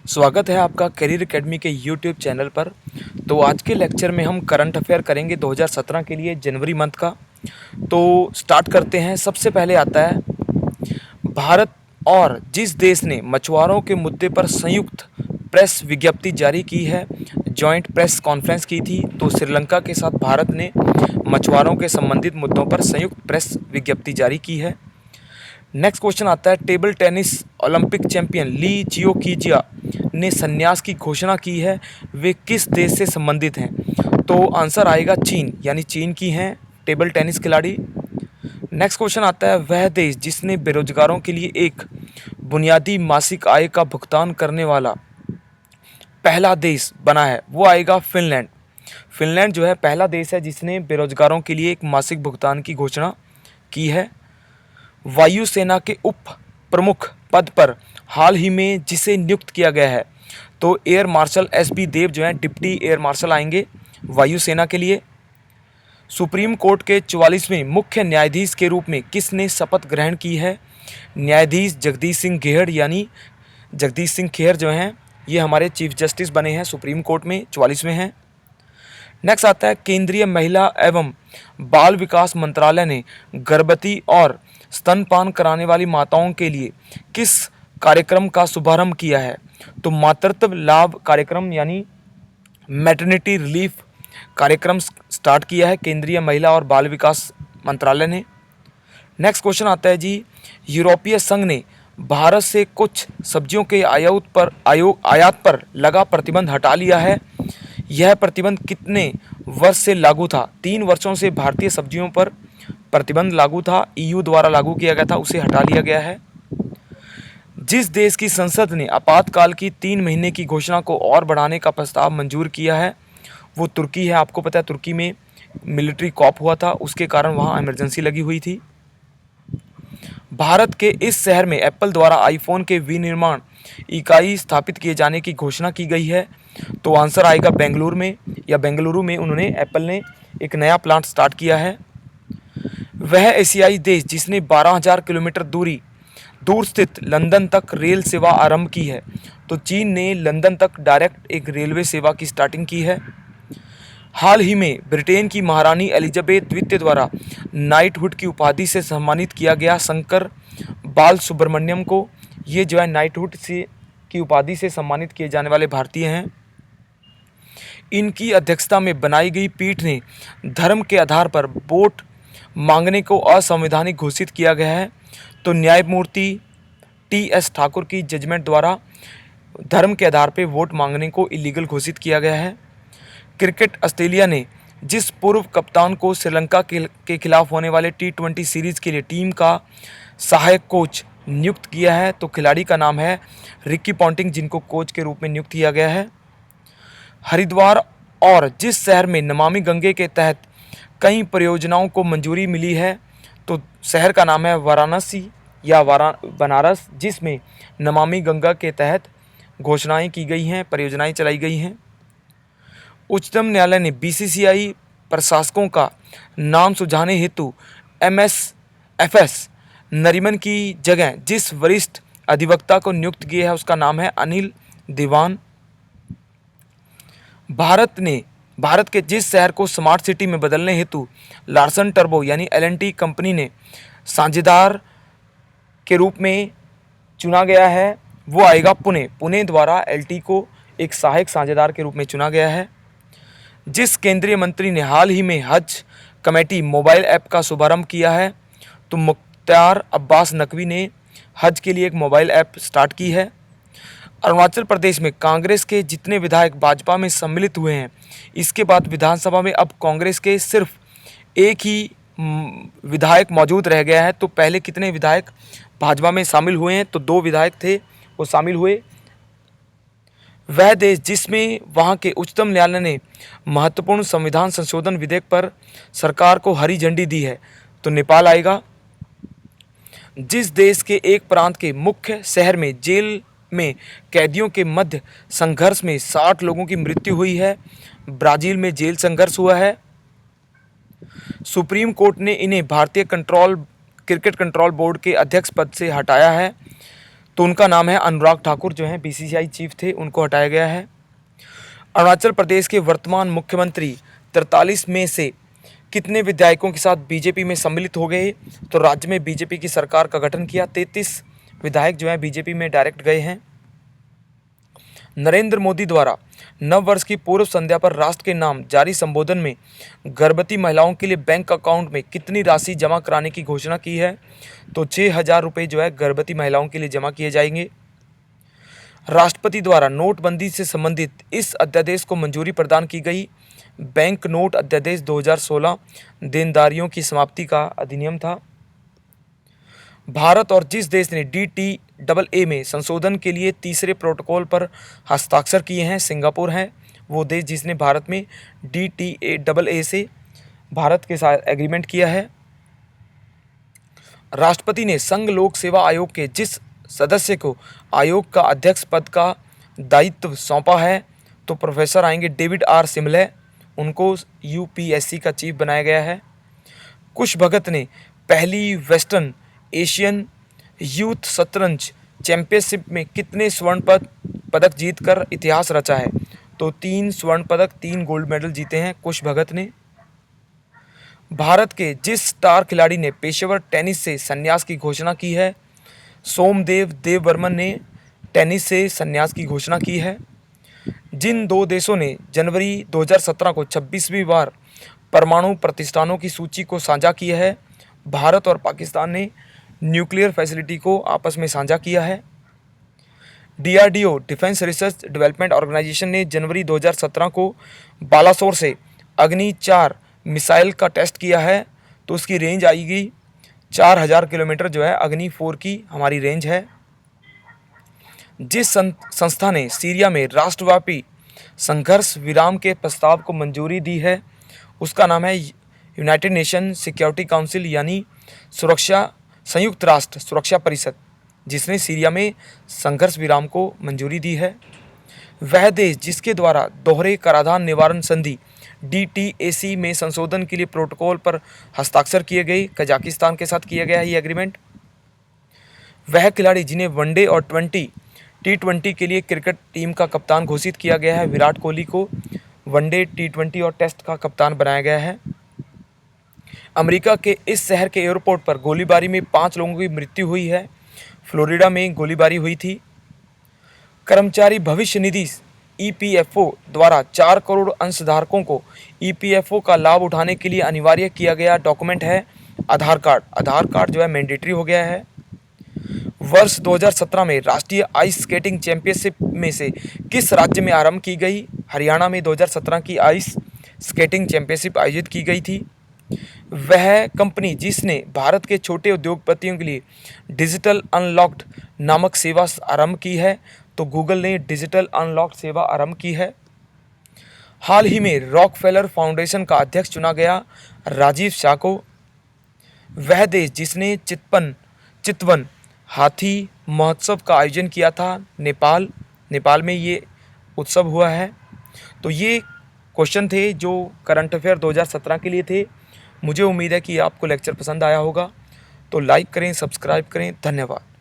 स्वागत है आपका करियर एकेडमी के यूट्यूब चैनल पर। तो आज के लेक्चर में हम करंट अफेयर करेंगे 2017 के लिए जनवरी मंथ का। तो स्टार्ट करते हैं। सबसे पहले आता है भारत और जिस देश ने मछुआरों के मुद्दे पर संयुक्त प्रेस विज्ञप्ति जारी की है, जॉइंट प्रेस कॉन्फ्रेंस की थी। तो श्रीलंका के साथ भारत ने मछुआरों के संबंधित मुद्दों पर संयुक्त प्रेस विज्ञप्ति जारी की है। नेक्स्ट क्वेश्चन आता है table tennis Olympic champion Li Xiaoxia ने संन्यास की घोषणा की है, वे किस देश से संबंधित हैं? तो आंसर आएगा चीन, यानी चीन की हैं टेबल टेनिस खिलाड़ी। नेक्स्ट क्वेश्चन आता है वह देश जिसने बेरोजगारों के लिए एक बुनियादी मासिक आय का भुगतान करने वाला पहला देश बना है, वो आएगा फिनलैंड। फिनलैंड जो है पहला देश है जिसने बेरोजगारों के लिए एक मासिक भुगतान की घोषणा की है। वायुसेना के उप प्रमुख पद पर हाल ही में जिसे नियुक्त किया गया है, तो एयर मार्शल एस बी देव जो हैं डिप्टी एयर मार्शल आएंगे वायुसेना के लिए। सुप्रीम कोर्ट के 44वें मुख्य न्यायाधीश के रूप में किसने शपथ ग्रहण की है? न्यायाधीश जगदीश सिंह घेहड़, यानी जगदीश सिंह खेहर जो हैं ये हमारे चीफ जस्टिस बने हैं सुप्रीम कोर्ट में, 44वें हैं। नेक्स्ट आता है केंद्रीय महिला एवं बाल विकास मंत्रालय ने गर्भवती और स्तनपान कराने वाली माताओं के लिए किस कार्यक्रम का शुभारंभ किया है? तो मातृत्व लाभ कार्यक्रम, यानी मैटरनिटी रिलीफ कार्यक्रम स्टार्ट किया है केंद्रीय महिला और बाल विकास मंत्रालय ने। नेक्स्ट क्वेश्चन आता है जी, यूरोपीय संघ ने भारत से कुछ सब्जियों के आयात पर लगा प्रतिबंध हटा लिया है। यह प्रतिबंध कितने वर्ष से लागू था? 3 वर्षों से भारतीय सब्जियों पर प्रतिबंध लागू था, ईयू द्वारा लागू किया गया था, उसे हटा लिया गया है। जिस देश की संसद ने आपातकाल की 3 महीने की घोषणा को और बढ़ाने का प्रस्ताव मंजूर किया है, वो तुर्की है। आपको पता है तुर्की में मिलिट्री कॉप हुआ था, उसके कारण वहाँ इमरजेंसी लगी हुई थी। भारत के इस शहर में एप्पल द्वारा आईफोन के विनिर्माण इकाई स्थापित किए जाने की घोषणा की गई है। तो आंसर आएगा बेंगलुरु में उन्होंने एप्पल ने एक नया प्लांट स्टार्ट किया है। वह एशियाई देश जिसने 12,000 किलोमीटर दूर स्थित लंदन तक रेल सेवा आरंभ की है, तो चीन ने लंदन तक डायरेक्ट एक रेलवे सेवा की स्टार्टिंग की है। हाल ही में ब्रिटेन की महारानी एलिजाबेथ द्वितीय द्वारा नाइटहुड की उपाधि से सम्मानित किया गया शंकर बाल सुब्रमण्यम को, ये जो है नाइटहुड से की उपाधि से सम्मानित किए जाने वाले भारतीय हैं। इनकी अध्यक्षता में बनाई गई पीठ ने धर्म के आधार पर वोट मांगने को असंवैधानिक घोषित किया गया है। तो न्यायमूर्ति टी.एस. ठाकुर की जजमेंट द्वारा धर्म के आधार पर वोट मांगने को इलीगल घोषित किया गया है। क्रिकेट ऑस्ट्रेलिया ने जिस पूर्व कप्तान को श्रीलंका के खिलाफ होने वाले T20 सीरीज़ के लिए टीम का सहायक कोच नियुक्त किया है, तो खिलाड़ी का नाम है रिकी पॉन्टिंग, जिनको कोच के रूप में नियुक्त किया गया है। हरिद्वार और जिस शहर में नमामि गंगे के तहत कई परियोजनाओं को मंजूरी मिली है, तो शहर का नाम है वाराणसी या बनारस, जिसमें नमामि गंगा के तहत घोषणाएं की गई हैं, परियोजनाएं चलाई गई हैं। उच्चतम न्यायालय ने बीसीसीआई प्रशासकों का नाम सुझाने हेतु MSFS नरीमन की जगह जिस वरिष्ठ अधिवक्ता को नियुक्त किया है उसका नाम है अनिल दीवान। भारत के जिस शहर को स्मार्ट सिटी में बदलने हेतु लार्सन टर्बो यानी L&T कंपनी ने साझेदार के रूप में चुना गया है, वो आएगा पुणे द्वारा LT को एक सहायक साझेदार के रूप में चुना गया है। जिस केंद्रीय मंत्री ने हाल ही में हज कमेटी मोबाइल ऐप का शुभारंभ किया है, तो मुख्तार अब्बास नकवी ने हज के लिए एक मोबाइल ऐप स्टार्ट की है। अरुणाचल प्रदेश में कांग्रेस के जितने विधायक भाजपा में सम्मिलित हुए हैं, इसके बाद विधानसभा में अब कांग्रेस के सिर्फ एक ही विधायक मौजूद रह गया है। तो पहले कितने विधायक भाजपा में शामिल हुए हैं? तो 2 विधायक थे वो शामिल हुए। वह देश जिसमें वहां के उच्चतम न्यायालय ने महत्वपूर्ण संविधान संशोधन विधेयक पर सरकार को हरी झंडी दी है, तो नेपाल आएगा। जिस देश के एक प्रांत के मुख्य शहर में जेल में कैदियों के मध्य संघर्ष में 60 लोगों की मृत्यु हुई है, ब्राजील में जेल संघर्ष हुआ है। सुप्रीम कोर्ट ने इन्हें भारतीय क्रिकेट कंट्रोल बोर्ड के अध्यक्ष पद से हटाया है। तो उनका नाम है अनुराग ठाकुर, जो हैं बीसीसीआई चीफ थे, उनको हटाया गया है। अरुणाचल प्रदेश के वर्तमान मुख्यमंत्री 43 में से कितने विधायकों के साथ बीजेपी में सम्मिलित हो गए? तो राज्य में बीजेपी की सरकार का गठन किया, 33 विधायक जो हैं बीजेपी में डायरेक्ट गए हैं। नरेंद्र मोदी द्वारा नव वर्ष की पूर्व संध्या पर राष्ट्र के नाम जारी संबोधन में गर्भवती महिलाओं के लिए बैंक अकाउंट में कितनी राशि जमा कराने की घोषणा की है? तो 6,000 रुपये जो है गर्भवती महिलाओं के लिए जमा किए जाएंगे। राष्ट्रपति द्वारा नोटबंदी से संबंधित इस अध्यादेश को मंजूरी प्रदान की गई। बैंक नोट अध्यादेश 2016 देनदारियों की समाप्ति का अधिनियम था। भारत और जिस देश ने DTAA में संशोधन के लिए तीसरे प्रोटोकॉल पर हस्ताक्षर किए हैं, सिंगापुर है वो देश जिसने भारत में DTAA से भारत के साथ एग्रीमेंट किया है। राष्ट्रपति ने संघ लोक सेवा आयोग के जिस सदस्य को आयोग का अध्यक्ष पद का दायित्व सौंपा है, तो प्रोफेसर आएंगे डेविड आर सिमले, उनको UPSC का चीफ बनाया गया है। कुश भगत ने पहली वेस्टर्न एशियन यूथ शतरंज चैंपियनशिप में कितने स्वर्ण पदक जीतकर इतिहास रचा है? तो 3 स्वर्ण पदक, 3 गोल्ड मेडल जीते हैं कुश भगत ने। भारत के जिस स्टार खिलाड़ी ने पेशेवर टेनिस से संन्यास की घोषणा की है? सोमदेव देववर्मन ने टेनिस से संन्यास की घोषणा की है। जिन 2 देशों ने जनवरी 2017 को 26वीं बार परमाणु प्रतिष्ठानों की सूची को साझा किया है? भारत और पाकिस्तान ने न्यूक्लियर फैसिलिटी को आपस में साझा किया है। DRDO defence research development organisation ने जनवरी 2017 को बालासोर से अग्नि 4 मिसाइल का टेस्ट किया है, तो उसकी रेंज आएगी 4000 किलोमीटर जो है अग्नि 4 की हमारी रेंज है। जिस संस्था ने सीरिया में राष्ट्रव्यापी संघर्ष विराम के प्रस्ताव को मंजूरी दी है, उसका नाम है यूनाइटेड नेशन सिक्योरिटी काउंसिल, यानी संयुक्त राष्ट्र सुरक्षा परिषद, जिसने सीरिया में संघर्ष विराम को मंजूरी दी है। वह देश जिसके द्वारा दोहरे कराधान निवारण संधि DTAC में संशोधन के लिए प्रोटोकॉल पर हस्ताक्षर किए गए, कजाकिस्तान के साथ किया गया है ये एग्रीमेंट। वह खिलाड़ी जिन्हें वनडे और T20 के लिए क्रिकेट टीम का कप्तान घोषित किया गया है, विराट कोहली को वनडे, T20 और टेस्ट का कप्तान बनाया गया है। अमेरिका के इस शहर के एयरपोर्ट पर गोलीबारी में 5 लोगों की मृत्यु हुई है। फ्लोरिडा में गोलीबारी हुई थी। कर्मचारी भविष्य निधि EPFO द्वारा 4 करोड़ अंशधारकों को EPFO का लाभ उठाने के लिए अनिवार्य किया गया डॉक्यूमेंट है आधार कार्ड। आधार कार्ड जो है मैंडेटरी हो गया है। वर्ष 2017 में राष्ट्रीय आइस स्केटिंग चैंपियनशिप में से किस राज्य में आरंभ की गई? हरियाणा में 2017 की आइस स्केटिंग चैंपियनशिप आयोजित की गई थी। वह कंपनी जिसने भारत के छोटे उद्योगपतियों के लिए डिजिटल अनलॉक्ड नामक सेवा आरंभ की है, तो गूगल ने डिजिटल अनलॉक्ड सेवा आरंभ की है। हाल ही में रॉकफेलर फाउंडेशन का अध्यक्ष चुना गया राजीव शाह को। वह देश जिसने चितवन हाथी महोत्सव का आयोजन किया था, नेपाल में ये उत्सव हुआ है। तो ये क्वेश्चन थे जो करंट अफेयर 2017 के लिए थे। मुझे उम्मीद है कि आपको लेक्चर पसंद आया होगा, तो लाइक करें, सब्सक्राइब करें। धन्यवाद।